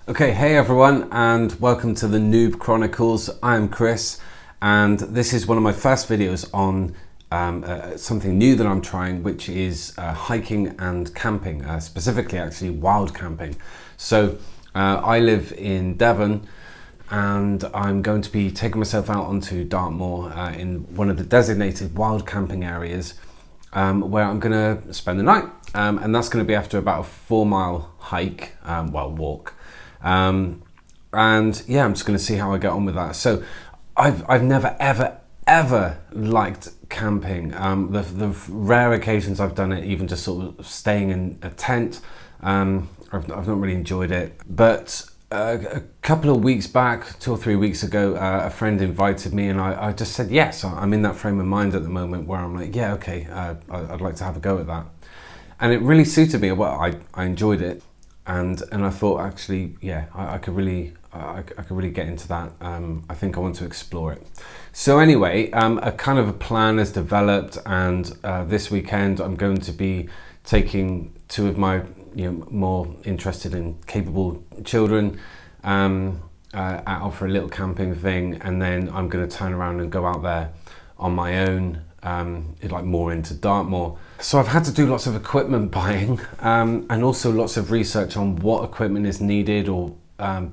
Okay, hey everyone, and welcome to the Noob Chronicles. I'm Chris, and this is one of my first videos on something new that I'm trying, which is hiking and camping, specifically actually wild camping. So I live in Devon, and I'm going to be taking myself out onto Dartmoor in one of the designated wild camping areas where I'm going to spend the night, and that's going to be after about a 4-mile hike, walk. And yeah, I'm just going to see how I get on with that. So I've never ever liked camping. The rare occasions I've done it, even just sort of staying in a tent, I've not really enjoyed it. But a couple of weeks back, 2 or 3 weeks ago, a friend invited me, and I just said yes. I'm in that frame of mind at the moment where I'm like, yeah, okay, I'd like to have a go at that. And it really suited me. Well, I enjoyed it. And I thought, actually, yeah, I could really get into that. I think I want to explore it. So anyway, a kind of a plan has developed, and this weekend I'm going to be taking 2 of my more interested and capable children out for a little camping thing, and then I'm going to turn around and go out there on my own, like more into Dartmoor. So I've had to do lots of equipment buying and also lots of research on what equipment is needed or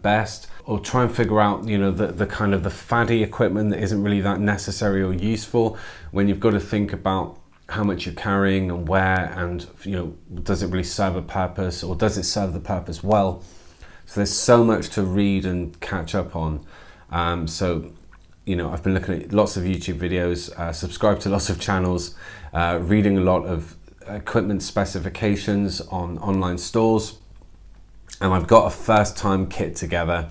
best, or try and figure out the kind of the faddy equipment that isn't really that necessary or useful when you've got to think about how much you're carrying and where, and does it really serve a purpose, or does it serve the purpose well? So there's so much to read and catch up on. I've been looking at lots of YouTube videos, subscribed to lots of channels, reading a lot of equipment specifications on online stores, and I've got a first time kit together.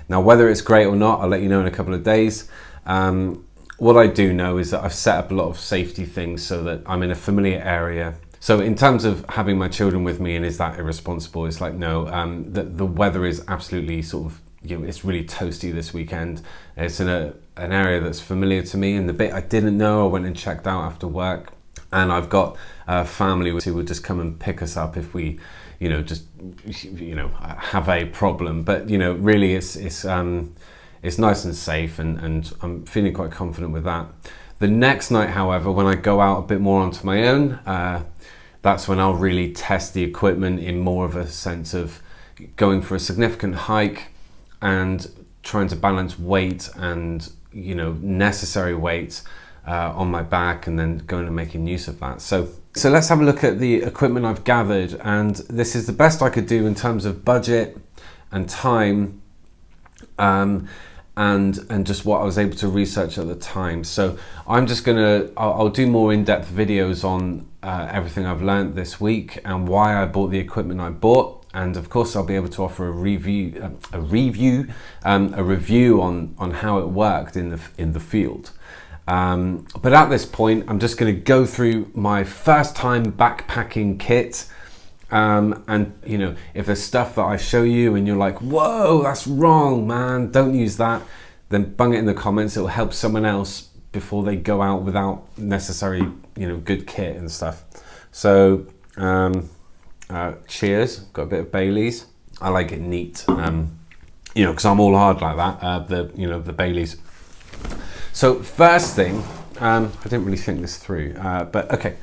Now, whether it's great or not, I'll let you know in a couple of days. What I do know is that I've set up a lot of safety things so that I'm in a familiar area. So in terms of having my children with me, and is that irresponsible? It's like, no, the weather is absolutely sort of, it's really toasty this weekend. It's in an area that's familiar to me, and the bit I didn't know, I went and checked out after work, and I've got family who would just come and pick us up if we, have a problem. But really, it's nice and safe, and I'm feeling quite confident with that. The next night, however, when I go out a bit more onto my own, that's when I'll really test the equipment in more of a sense of going for a significant hike and trying to balance weight and necessary weight on my back, and then going and making use of that. So let's have a look at the equipment I've gathered, and this is the best I could do in terms of budget and time, and just what I was able to research at the time. So I'm just I'll do more in-depth videos on everything I've learned this week and why I bought the equipment I bought. And of course, I'll be able to offer a review on how it worked in the field. But at this point, I'm just going to go through my first time backpacking kit. And if there's stuff that I show you and you're like, whoa, that's wrong, man, don't use that, then bung it in the comments. It'll help someone else before they go out without necessary, good kit and stuff. So, cheers. Got a bit of Bailey's. I like it neat, because I'm all hard like that. The Bailey's. So first thing, I didn't really think this through, but okay.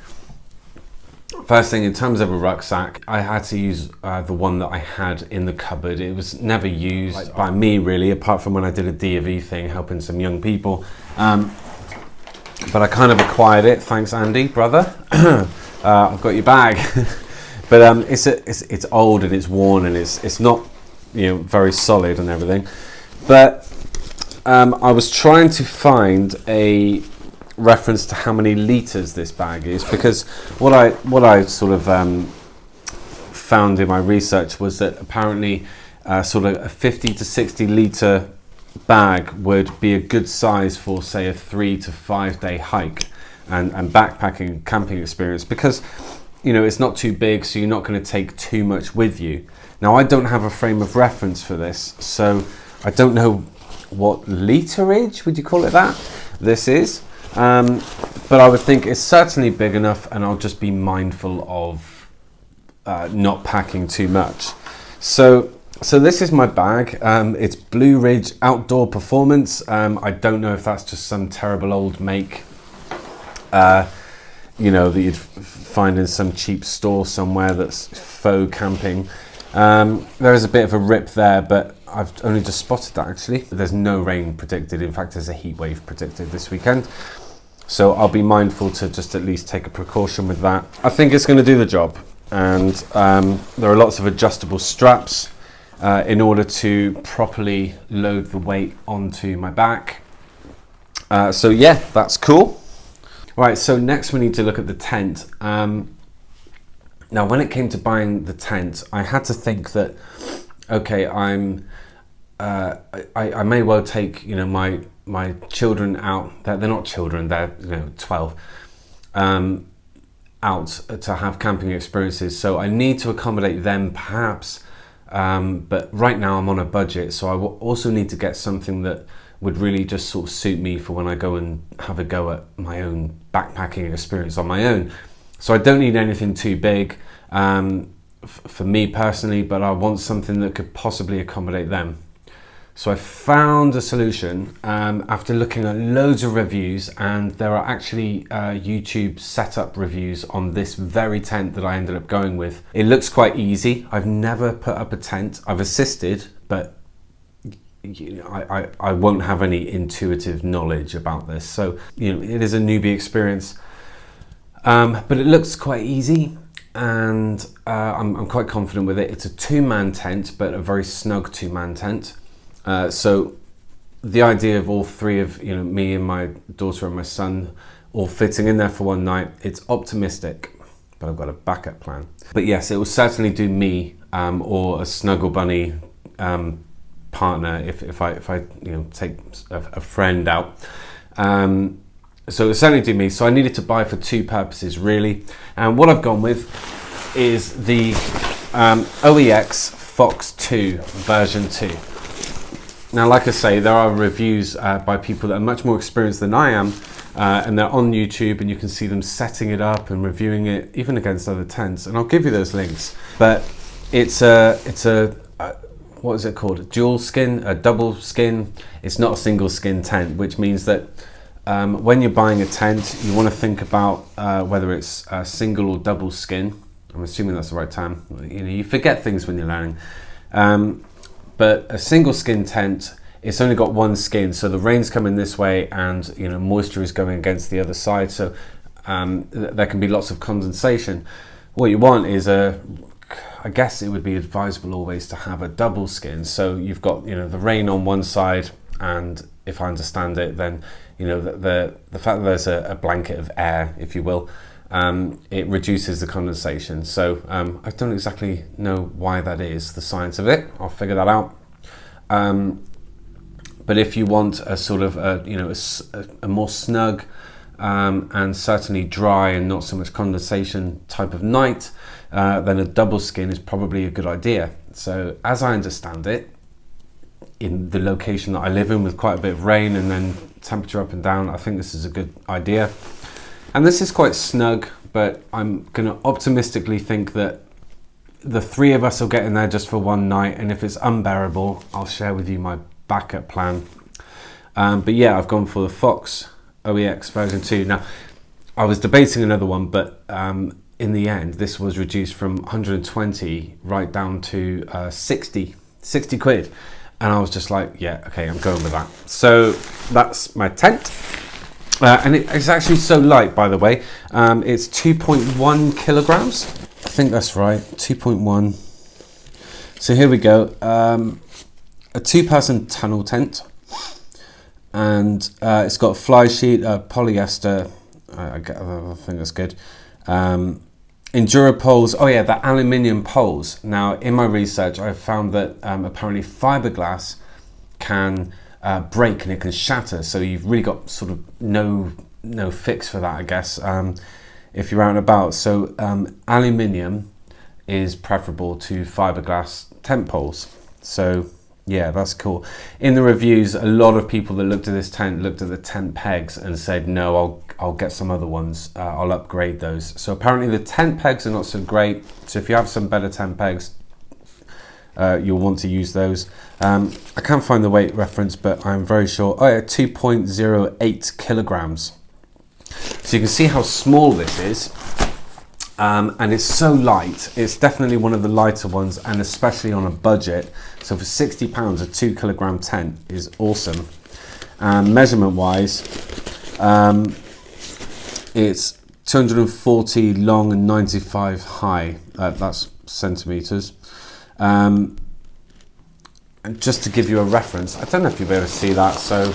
First thing, in terms of a rucksack, I had to use the one that I had in the cupboard. It was never used by me really, apart from when I did a D&V thing, helping some young people. But I kind of acquired it. Thanks, Andy, brother. I've got your bag. But it's old and it's worn, and it's not very solid and everything. But I was trying to find a reference to how many litres this bag is, because what I sort of found in my research was that apparently sort of a 50 to 60 litre bag would be a good size for, say, a 3 to 5 day hike and backpacking camping experience, because it's not too big, so you're not going to take too much with you. Now, I don't have a frame of reference for this, so I don't know what literage, would you call it that, this is. But I would think it's certainly big enough, and I'll just be mindful of not packing too much. So So this is my bag. It's Blue Ridge Outdoor Performance. I don't know if that's just some terrible old make, you know, that you'd find in some cheap store somewhere that's faux camping. There is a bit of a rip there, but I've only just spotted that actually. There's no rain predicted. In fact, there's a heat wave predicted this weekend. So I'll be mindful to just at least take a precaution with that. I think it's going to do the job. And there are lots of adjustable straps in order to properly load the weight onto my back. So yeah, that's cool. Right, so next we need to look at the tent. Now, when it came to buying the tent, I had to think that, okay, I may well take, you know, my children out. They're not children; they're, you know, 12, out to have camping experiences. So I need to accommodate them, perhaps. But right now I'm on a budget, so I also need to get something that would really just sort of suit me for when I go and have a go at my own backpacking experience on my own. So I don't need anything too big for me personally, but I want something that could possibly accommodate them. So I found a solution after looking at loads of reviews, and there are actually YouTube setup reviews on this very tent that I ended up going with. It looks quite easy. I've never put up a tent. I've assisted, but you know, I won't have any intuitive knowledge about this. So, you know, it is a newbie experience, but it looks quite easy, and I'm quite confident with it. It's a 2-man tent, but a very snug 2-man tent. So the idea of all three of, you know, me and my daughter and my son all fitting in there for one night, it's optimistic, but I've got a backup plan. But yes, it will certainly do me or a Snuggle Bunny partner if I you know, take a friend out. So it will certainly do me. So I needed to buy for 2 purposes really, and what I've gone with is the OEX Phoxx 2 version 2. Now, like I say, there are reviews by people that are much more experienced than I am, and they're on YouTube, and you can see them setting it up and reviewing it, even against other tents. And I'll give you those links. But it's a what is it called? A dual skin, a double skin. It's not a single skin tent, which means that when you're buying a tent, you want to think about whether it's a single or double skin. I'm assuming that's the right term. You know, you forget things when you're learning. But a single skin tent, it's only got one skin, so the rain's coming this way, and you know, moisture is going against the other side, so there can be lots of condensation. What you want is I guess it would be advisable always to have a double skin, so you've got, you know, the rain on one side, and if I understand it, then you know, the fact that there's a blanket of air, if you will, it reduces the condensation. So I don't exactly know why that is, the science of it. I'll figure that out. But if you want a sort of a more snug and certainly dry and not so much condensation type of night, then a double skin is probably a good idea. So as I understand it, in the location that I live in with quite a bit of rain and then temperature up and down, I think this is a good idea. And this is quite snug, but I'm going to optimistically think that the 3 of us will get in there just for one night, and if it's unbearable, I'll share with you my backup plan. But yeah, I've gone for the Phoxx OEX version 2. Now, I was debating another one, but in the end, this was reduced from 120 right down to 60 quid. And I was just like, yeah, okay, I'm going with that. So that's my tent. And it's actually so light, by the way. It's 2.1 kilograms. I think that's right, 2.1. So here we go. A 2-person tunnel tent. And it's got a fly sheet, polyester. I think that's good. Enduro poles. Oh yeah, the aluminium poles. Now, in my research, I've found that apparently fiberglass can break and it can shatter, so you've really got sort of no fix for that, I guess, if you're out and about. So aluminium is preferable to fiberglass tent poles. So yeah, that's cool. In the reviews, a lot of people that looked at this tent looked at the tent pegs and said, no, I'll get some other ones, I'll upgrade those. So apparently the tent pegs are not so great, so if you have some better tent pegs, you'll want to use those. I can't find the weight reference, but I'm very sure. Oh yeah, 2.08 kilograms. So you can see how small this is. And it's so light. It's definitely one of the lighter ones, and especially on a budget. So for £60, a 2 kilogram tent is awesome. Measurement wise, it's 240 long and 95 high. That's centimeters. And just to give you a reference, I don't know if you'll be able to see that. So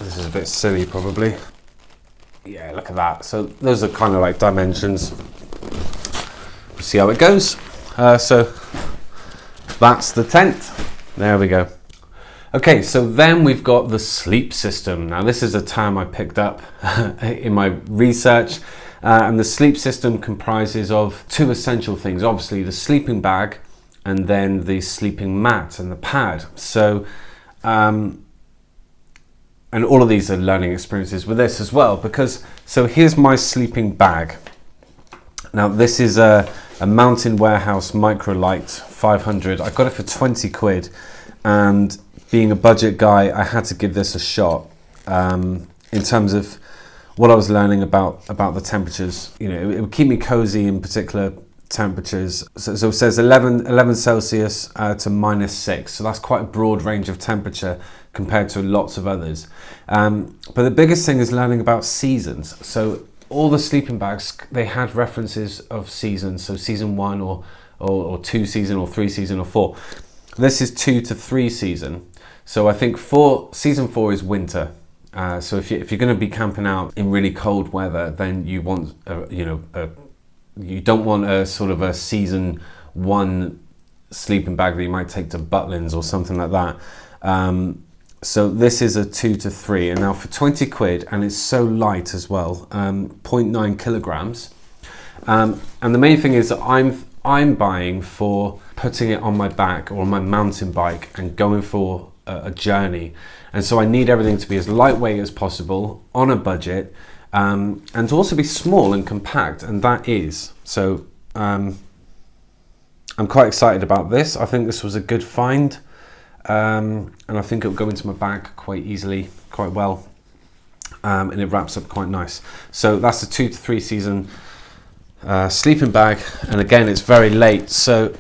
this is a bit silly probably. Yeah, look at that. So those are kind of like dimensions. See how it goes. So that's the tent. There we go. Okay, so then we've got the sleep system. Now this is a term I picked up in my research, and the sleep system comprises of two essential things. Obviously the sleeping bag, and then the sleeping mat and the pad. So and all of these are learning experiences with this as well, because so here's my sleeping bag. Now this is a Mountain Warehouse Microlite 500. I got it for 20 quid, and being a budget guy, I had to give this a shot in terms of what I was learning about the temperatures. You know, it would keep me cozy in particular temperatures. So it says 11 Celsius to -6. So that's quite a broad range of temperature compared to lots of others. But the biggest thing is learning about seasons. So all the sleeping bags, they had references of seasons. So season 1 or 2 season or 3 season or 4. This is 2 to 3 season. So I think season 4 is winter. So if you're going to be camping out in really cold weather, then you want you don't want a sort of a season 1 sleeping bag that you might take to Butlins or something like that. So this is a 2 to 3, and now for 20 quid, and it's so light as well, 0.9 kilograms. And the main thing is that I'm buying for putting it on my back or on my mountain bike and going for a journey. And so I need everything to be as lightweight as possible on a budget, and to also be small and compact, and that is. So I'm quite excited about this. I think this was a good find. And I think it'll go into my bag quite easily, quite well, and it wraps up quite nice. So that's a 2 to 3 season sleeping bag, and again it's very light. So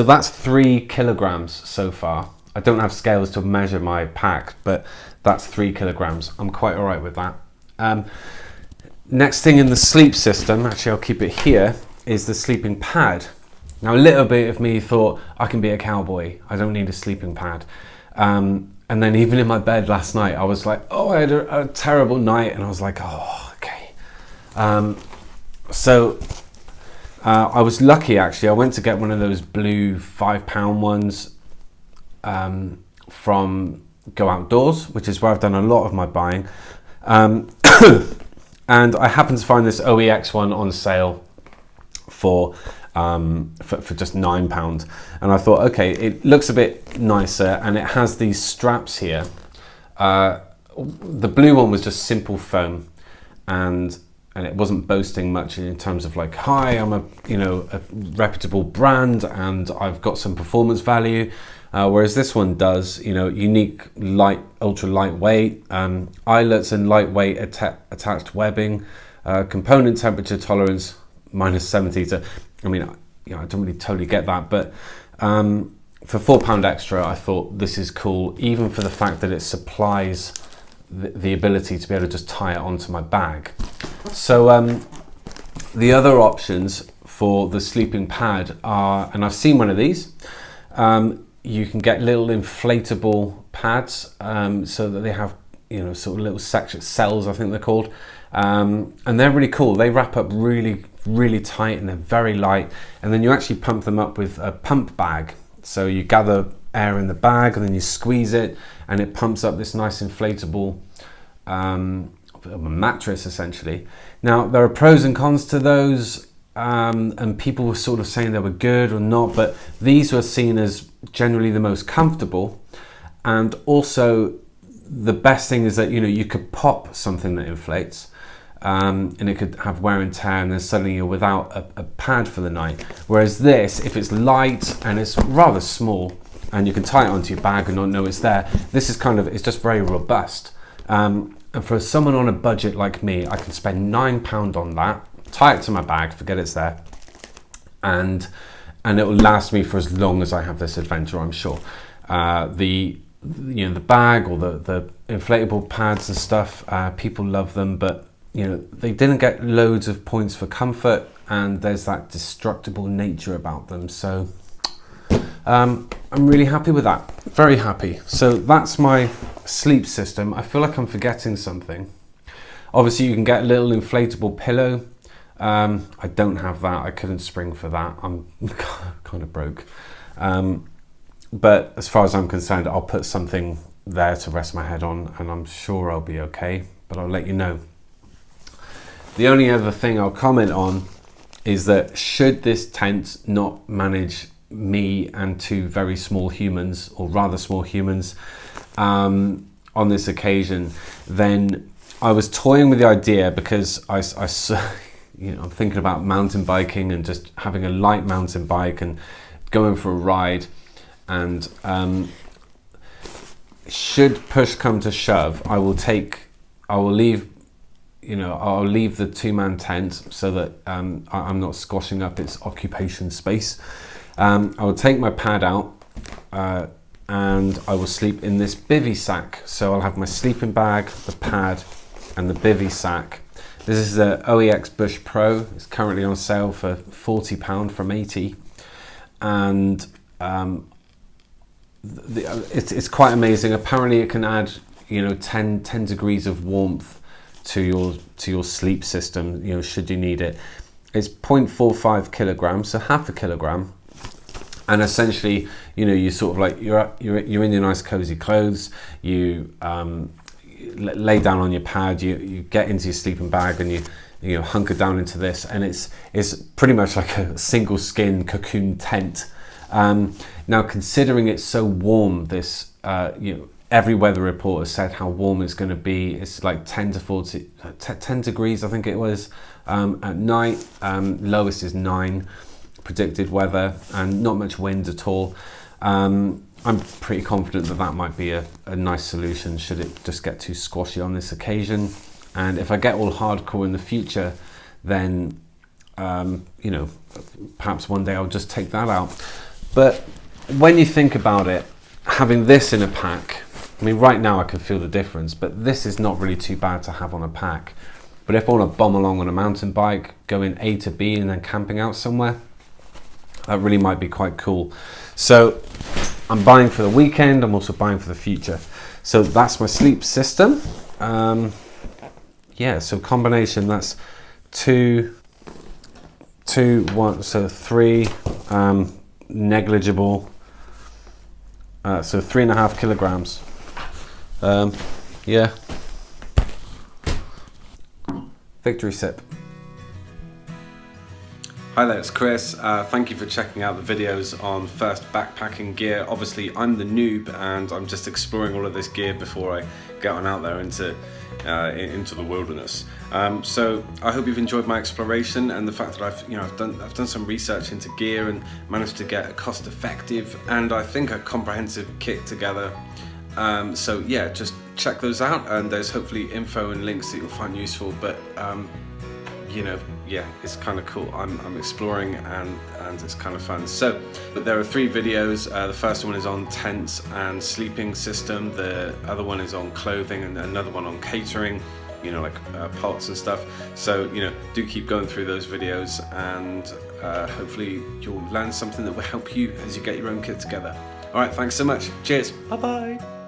that's 3 kilograms so far. I don't have scales to measure my pack, but that's 3 kilograms. I'm quite all right with that. Next thing in the sleep system, actually I'll keep it here, is the sleeping pad. Now a little bit of me thought, I can be a cowboy, I don't need a sleeping pad. And then even in my bed last night, I was like, oh, I had a terrible night, and I was like, oh, okay. So I was lucky actually. I went to get one of those blue £5 ones from Go Outdoors, which is where I've done a lot of my buying. And I happened to find this OEX one on sale for just £9, and I thought, okay, it looks a bit nicer, and it has these straps here. The blue one was just simple foam, and it wasn't boasting much in terms of like, hi, I'm a reputable brand and I've got some performance value. Whereas this one does, unique, light, ultra lightweight, eyelets and lightweight attached webbing, component temperature tolerance -70 to. I mean, I don't really totally get that, but for £4 extra, I thought this is cool, even for the fact that it supplies the ability to be able to just tie it onto my bag. So the other options for the sleeping pad are, and I've seen one of these, you can get little inflatable pads, so that they have, sort of little section cells, I think they're called, and they're really cool. They wrap up really tight, and they're very light, and then you actually pump them up with a pump bag. So you gather air in the bag, and then you squeeze it, and it pumps up this nice inflatable mattress essentially. Now there are pros and cons to those, and people were sort of saying they were good or not, but these were seen as generally the most comfortable. And also the best thing is that you could pop something that inflates. and it could have wear and tear, and then suddenly you're without a pad for the night. Whereas this, if it's light and it's rather small, and you can tie it onto your bag and not know it's there, this is it's just very robust. And for someone on a budget like me, I can spend £9 on that, tie it to my bag, forget it's there, and it will last me for as long as I have this adventure, I'm sure. The bag or the inflatable pads and stuff, people love them, but they didn't get loads of points for comfort, and there's that destructible nature about them. So I'm really happy with that, very happy. So that's my sleep system. I feel like I'm forgetting something. Obviously you can get a little inflatable pillow. I don't have that, I couldn't spring for that, I'm kind of broke. But as far as I'm concerned, I'll put something there to rest my head on, and I'm sure I'll be okay, but I'll let you know. The only other thing I'll comment on is that should this tent not manage me and two very small humans, or rather small humans, on this occasion, then I was toying with the idea, because I'm thinking about mountain biking and just having a light mountain bike and going for a ride. And should push come to shove, I will leave the two-man tent so that I'm not squashing up its occupation space. I will take my pad out and I will sleep in this bivvy sack. So I'll have my sleeping bag, the pad, and the bivvy sack. This is the OEX Bush Pro. It's currently on sale for £40 from 80, and it's quite amazing. Apparently it can add 10 degrees of warmth to your sleep system, should you need it. It's 0.45 kilograms, so half a kilogram, and essentially you sort of like you're in your nice cozy clothes, you lay down on your pad, you get into your sleeping bag, and you hunker down into this, and it's pretty much like a single skin cocoon tent. Now, considering it's so warm, this every weather report has said how warm it's going to be. It's like 10 degrees, I think it was, at night. Lowest is 9 predicted weather, and not much wind at all. I'm pretty confident that might be a nice solution should it just get too squashy on this occasion. And if I get all hardcore in the future, then perhaps one day I'll just take that out. But when you think about it, having this in a pack, I mean, right now I can feel the difference, but this is not really too bad to have on a pack. But if I want to bomb along on a mountain bike, going A to B and then camping out somewhere, that really might be quite cool. So I'm buying for the weekend, I'm also buying for the future. So that's my sleep system. So combination, that's 2, 1, so 3, negligible, so 3.5 kilograms. Victory sip. Hi there, it's Chris. Thank you for checking out the videos on first backpacking gear. Obviously, I'm the noob and I'm just exploring all of this gear before I get on out there into the wilderness. So I hope you've enjoyed my exploration and the fact that I've done some research into gear and managed to get a cost-effective and I think a comprehensive kit together. So yeah, just check those out, and there's hopefully info and links that you'll find useful. But yeah, it's kind of cool. I'm exploring and it's kind of fun. So, but there are 3 videos. The first one is on tents and sleeping system. The other one is on clothing, and another one on catering, like pots and stuff. So, do keep going through those videos, and hopefully you'll learn something that will help you as you get your own kit together. All right, thanks so much. Cheers. Bye-bye.